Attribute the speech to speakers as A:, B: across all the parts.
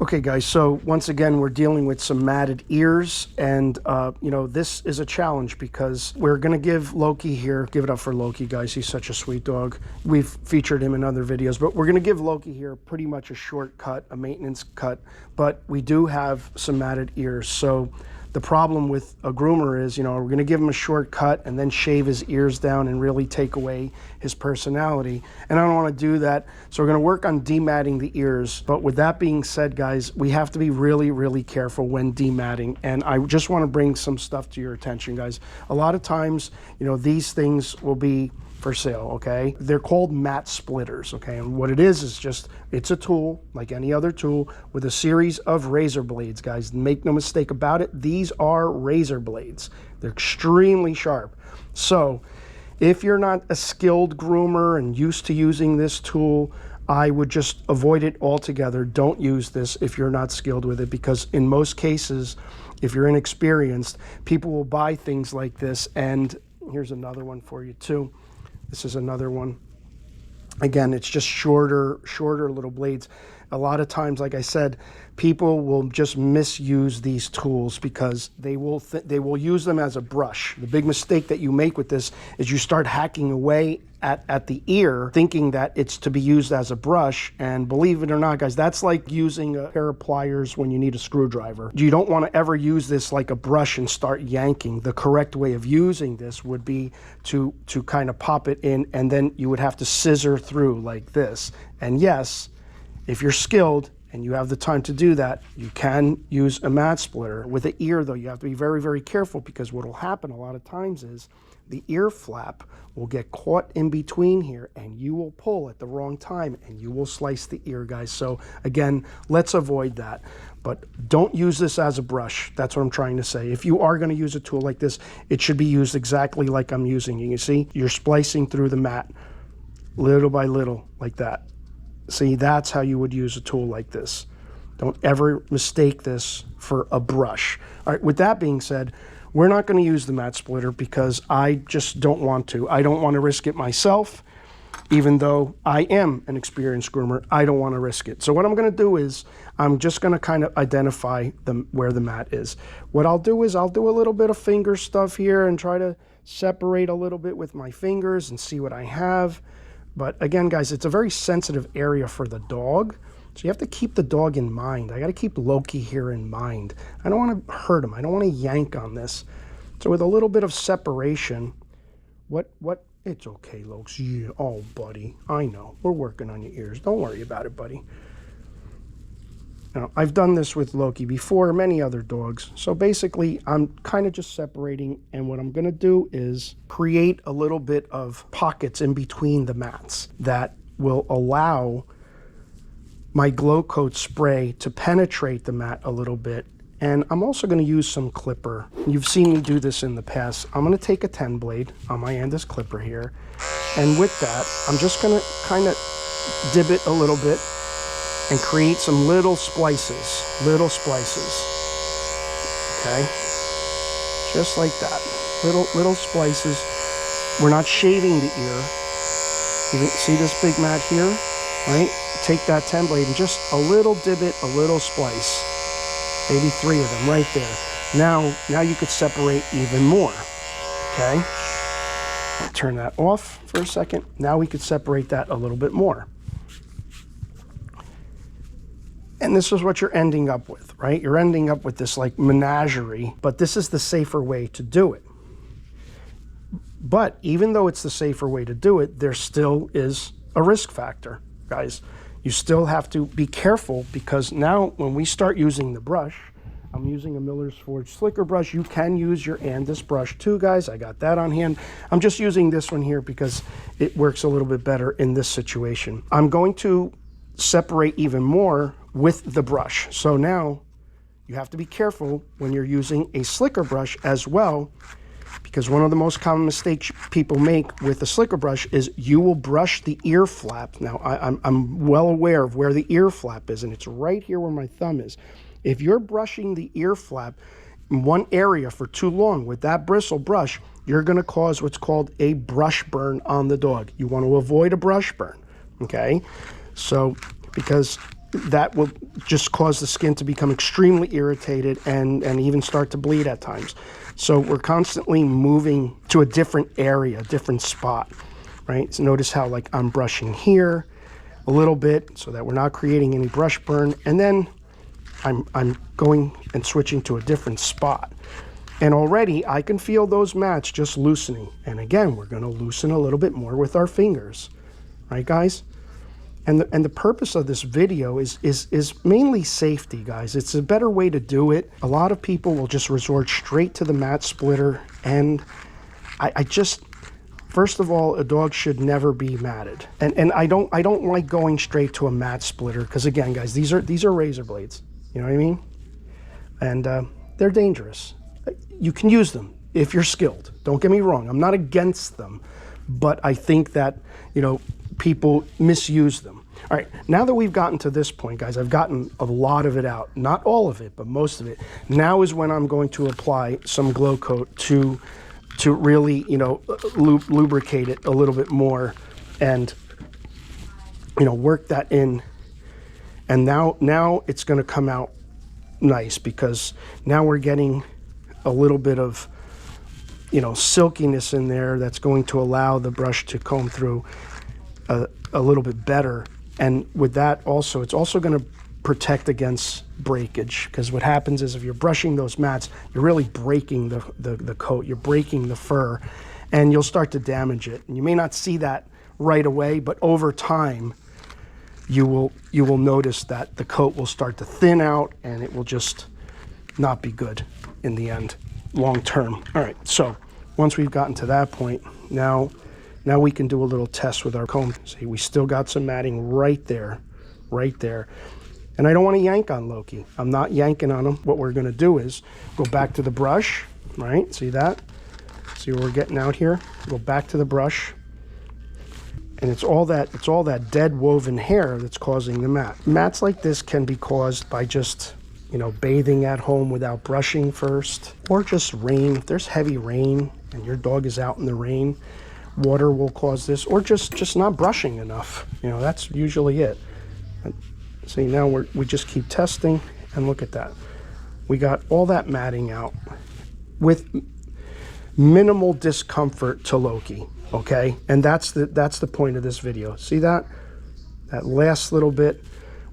A: Okay guys, so once again we're dealing with some matted ears, and you know, this is a challenge because we're gonna give Loki here, give it up for Loki guys, he's such a sweet dog. We've featured him in other videos, but we're gonna give Loki here pretty much a shortcut, a maintenance cut, but we do have some matted ears. So the problem with a groomer is, you know, we're gonna give him a shortcut and then shave his ears down and really take away his personality. And I don't wanna do that. So we're gonna work on dematting the ears. But with that being said, guys, we have to be really, really careful when dematting. And I just wanna bring some stuff to your attention, guys. A lot of times, you know, these things will be for sale, okay? They're called mat splitters, okay? And what it is just, it's a tool like any other tool with a series of razor blades, guys. Make no mistake about it, these are razor blades. They're extremely sharp. So if you're not a skilled groomer and used to using this tool, I would just avoid it altogether. Don't use this if you're not skilled with it, because in most cases, if you're inexperienced, people will buy things like this. And here's another one for you too. This is another one. Again, it's just shorter little blades. A lot of times, like I said, people will just misuse these tools because they will use them as a brush. The big mistake that you make with this is you start hacking away at the ear thinking that it's to be used as a brush, and believe it or not, guys, that's like using a pair of pliers when you need a screwdriver. You don't want to ever use this like a brush and start yanking. The correct way of using this would be to kind of pop it in, and then you would have to scissor through like this. And yes, if you're skilled and you have the time to do that, you can use a mat splitter. With the ear though, you have to be very, very careful, because what will happen a lot of times is the ear flap will get caught in between here and you will pull at the wrong time and you will slice the ear, guys. So again, let's avoid that. But don't use this as a brush. That's what I'm trying to say. If you are going to use a tool like this, it should be used exactly like I'm using it. You see, you're splicing through the mat little by little like that. See, that's how you would use a tool like this. Don't ever mistake this for a brush. All right, with that being said, we're not going to use the mat splitter because I just don't want to. I don't want to risk it myself. Even though I am an experienced groomer, I don't want to risk it. So what I'm going to do is I'm just going to kind of identify where the mat is. What I'll do is I'll do a little bit of finger stuff here and try to separate a little bit with my fingers and see what I have. But again, guys, it's a very sensitive area for the dog. So you have to keep the dog in mind. I got to keep Loki here in mind. I don't want to hurt him. I don't want to yank on this. So with a little bit of separation, it's okay, Lokes. Yeah, oh, buddy, I know. We're working on your ears. Don't worry about it, buddy. Now, I've done this with Loki before, many other dogs. So basically, I'm kind of just separating, and what I'm going to do is create a little bit of pockets in between the mats that will allow my Glocoat spray to penetrate the mat a little bit. And I'm also going to use some clipper. You've seen me do this in the past. I'm going to take a 10 blade on my Andis clipper here. And with that, I'm just going to kind of dib it a little bit and create some little splices. Okay? Just like that. Little splices. We're not shaving the ear. You can see this big mat here, right? Take that 10 blade and just a little divot, a little splice. Maybe 3 of them right there. Now you could separate even more, okay? I'll turn that off for a second. Now we could separate that a little bit more. And this is what you're ending up with, right? You're ending up with this like menagerie, but this is the safer way to do it. But even though it's the safer way to do it, there still is a risk factor, guys. You still have to be careful, because now when we start using the brush, I'm using a Miller's Forge slicker brush. You can use your Andis brush too, guys. I got that on hand. I'm just using this one here because it works a little bit better in this situation. I'm going to separate even more with the brush. So now you have to be careful when you're using a slicker brush as well, because one of the most common mistakes people make with a slicker brush is you will brush the ear flap. Now, I'm well aware of where the ear flap is, and it's right here where my thumb is. If you're brushing the ear flap in one area for too long with that bristle brush, you're going to cause what's called a brush burn on the dog. You want to avoid a brush burn, okay? So, because that will just cause the skin to become extremely irritated and even start to bleed at times. So we're constantly moving to a different area, a different spot, right? So notice how like I'm brushing here a little bit so that we're not creating any brush burn, and then I'm going and switching to a different spot. And already I can feel those mats just loosening. And again, we're going to loosen a little bit more with our fingers, right guys? And the purpose of this video is mainly safety, guys. It's a better way to do it. A lot of people will just resort straight to the mat splitter, and I just, first of all, a dog should never be matted. And I don't like going straight to a mat splitter because, again, guys, these are razor blades. You know what I mean? And they're dangerous. You can use them if you're skilled. Don't get me wrong. I'm not against them, but I think that, you know, people misuse them. All right, now that we've gotten to this point, guys, I've gotten a lot of it out. Not all of it, but most of it. Now is when I'm going to apply some Glocoat to really, you know, lubricate it a little bit more and, you know, work that in. And now it's going to come out nice because now we're getting a little bit of, you know, silkiness in there that's going to allow the brush to comb through a little bit better. And with that also, it's also going to protect against breakage, because what happens is if you're brushing those mats, you're really breaking the coat, you're breaking the fur, and you'll start to damage it. And you may not see that right away, but over time you will notice that the coat will start to thin out and it will just not be good in the end, long term. All right, so once we've gotten to that point, now we can do a little test with our comb. See, we still got some matting right there. And I don't want to yank on Loki. I'm not yanking on him. What we're going to do is go back to the brush, right? See that? See what we're getting out here? Go back to the brush. And it's all that dead woven hair that's causing the mat. Mats like this can be caused by just, you know, bathing at home without brushing first, or just rain. If there's heavy rain and your dog is out in the rain, water will cause this, or just not brushing enough. You know, that's usually it. See, now we just keep testing, and look at that. We got all that matting out with minimal discomfort to Loki, okay? And that's the point of this video. See that last little bit?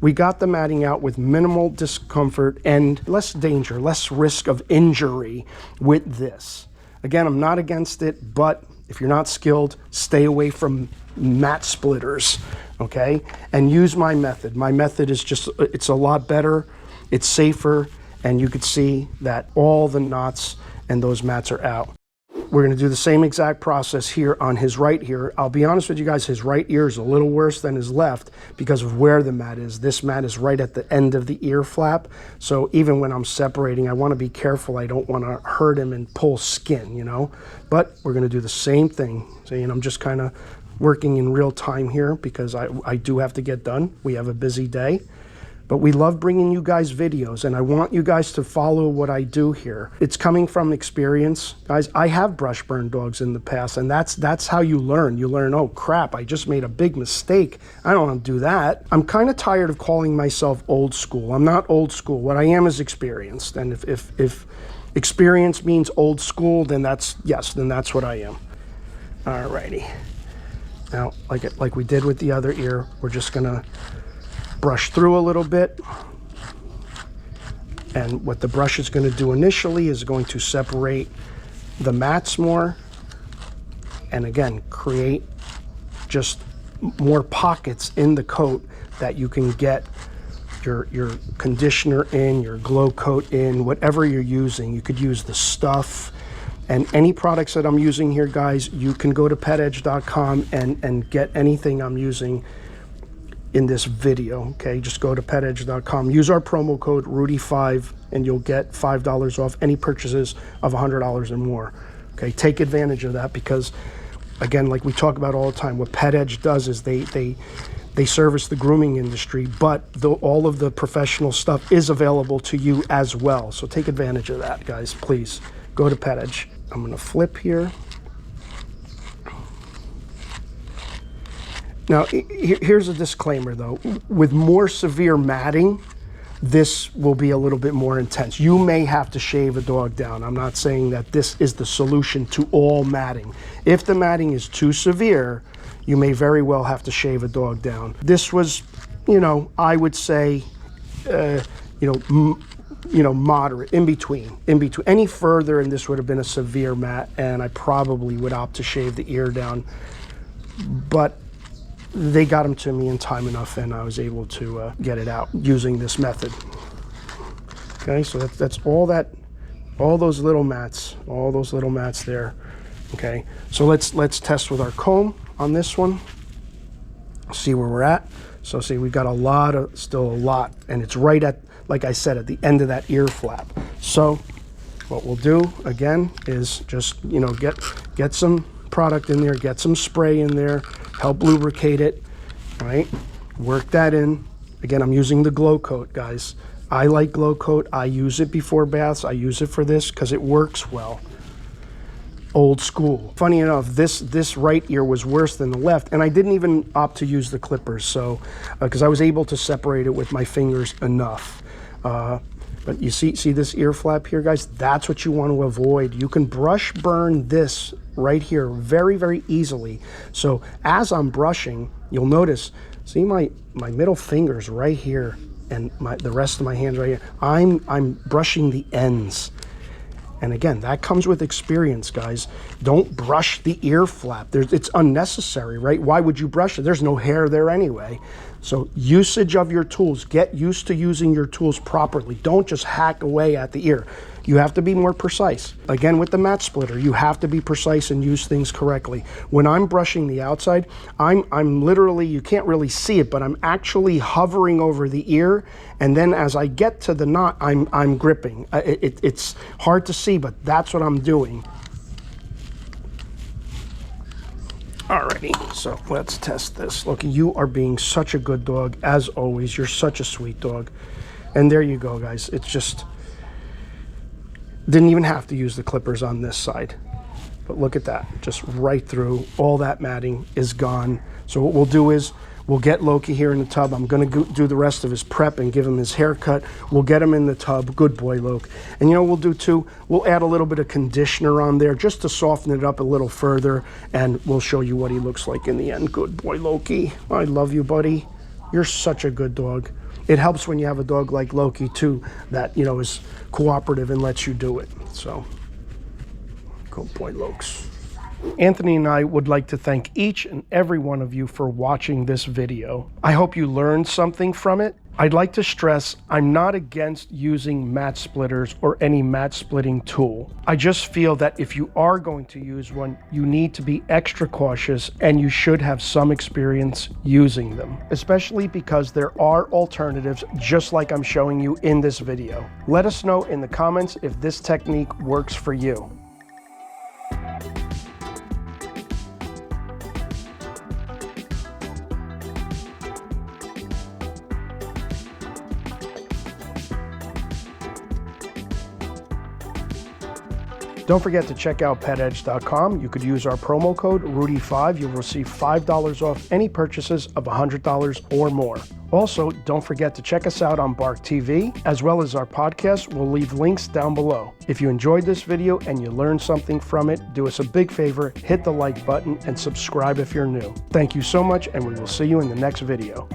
A: We got the matting out with minimal discomfort and less danger, less risk of injury with this. Again, I'm not against it, but if you're not skilled, stay away from mat splitters, okay? And use my method. My method is just, it's a lot better, it's safer, and you could see that all the knots and those mats are out. We're gonna do the same exact process here on his right ear. I'll be honest with you guys, his right ear is a little worse than his left because of where the mat is. This mat is right at the end of the ear flap. So even when I'm separating, I wanna be careful. I don't wanna hurt him and pull skin, you know? But we're gonna do the same thing. See, and I'm just kinda working in real time here because I do have to get done. We have a busy day. But we love bringing you guys videos, and I want you guys to follow what I do here. It's coming from experience. Guys, I have brush burn dogs in the past, and that's how you learn. You learn, oh crap, I just made a big mistake. I don't want to do that. I'm kind of tired of calling myself old school. I'm not old school. What I am is experienced. And if experience means old school, then that's what I am. Alrighty. Now, like we did with the other ear, we're just gonna brush through a little bit, and what the brush is going to do initially is going to separate the mats more, and again create just more pockets in the coat that you can get your conditioner in, your Glocoat in, whatever you're using. You could use the stuff, and any products that I'm using here, guys, you can go to PetEdge.com and get anything I'm using in this video, okay? Just go to PetEdge.com, use our promo code Rudy5, and you'll get $5 off any purchases of $100 or more, okay? Take advantage of that because, again, like we talk about all the time, what PetEdge does is they service the grooming industry, but all of the professional stuff is available to you as well. So take advantage of that, guys, please. Go to PetEdge. I'm gonna flip here. Now, here's a disclaimer though. With more severe matting, this will be a little bit more intense. You may have to shave a dog down. I'm not saying that this is the solution to all matting. If the matting is too severe, you may very well have to shave a dog down. This was, you know, I would say, moderate, in between. Any further, and this would have been a severe mat, and I probably would opt to shave the ear down. But they got them to me in time enough, and I was able to get it out using this method. Okay, so that's all those little mats there. Okay, so let's test with our comb on this one. See where we're at. So see, we've got still a lot, and it's right at, like I said, at the end of that ear flap. So what we'll do again is just, you know, get some product in there, get some spray in there, help lubricate it, right? Work that in. Again, I'm using the Glocoat, guys. I like Glocoat. I use it before baths. I use it for this because it works well. Old school. Funny enough, this right ear was worse than the left, and I didn't even opt to use the clippers, so because I was able to separate it with my fingers enough. But you see this ear flap here, guys? That's what you want to avoid. You can brush burn this right here very, very easily. So as I'm brushing, you'll notice, see my middle fingers right here, and the rest of my hands right here. I'm brushing the ends. And again, that comes with experience, guys. Don't brush the ear flap. It's unnecessary, right? Why would you brush it? There's no hair there anyway. So usage of your tools. Get used to using your tools properly. Don't just hack away at the ear. You have to be more precise. Again, with the mat splitter, you have to be precise and use things correctly. When I'm brushing the outside, I'm literally, you can't really see it, but I'm actually hovering over the ear, and then as I get to the knot, I'm gripping. It's hard to see, but that's what I'm doing. Alrighty, so let's test this. Look, you are being such a good dog, as always. You're such a sweet dog. And there you go, guys. It's just, didn't even have to use the clippers on this side. But look at that, just right through. All that matting is gone. So what we'll do is, we'll get Loki here in the tub. I'm gonna do the rest of his prep and give him his haircut. We'll get him in the tub. Good boy, Loki. And you know what we'll do too? We'll add a little bit of conditioner on there just to soften it up a little further, and we'll show you what he looks like in the end. Good boy, Loki. I love you, buddy. You're such a good dog. It helps when you have a dog like Loki too, that, you know, is cooperative and lets you do it. So, good boy, Lokes. Anthony and I would like to thank each and every one of you for watching this video. I hope you learned something from it. I'd like to stress I'm not against using mat splitters or any mat splitting tool. I just feel that if you are going to use one, you need to be extra cautious and you should have some experience using them, especially because there are alternatives just like I'm showing you in this video. Let us know in the comments if this technique works for you. Don't forget to check out PetEdge.com. You could use our promo code Rudy5. You'll receive $5 off any purchases of $100 or more. Also, don't forget to check us out on Bark TV, as well as our podcast. We'll leave links down below. If you enjoyed this video and you learned something from it, do us a big favor, hit the like button and subscribe if you're new. Thank you so much, and we will see you in the next video.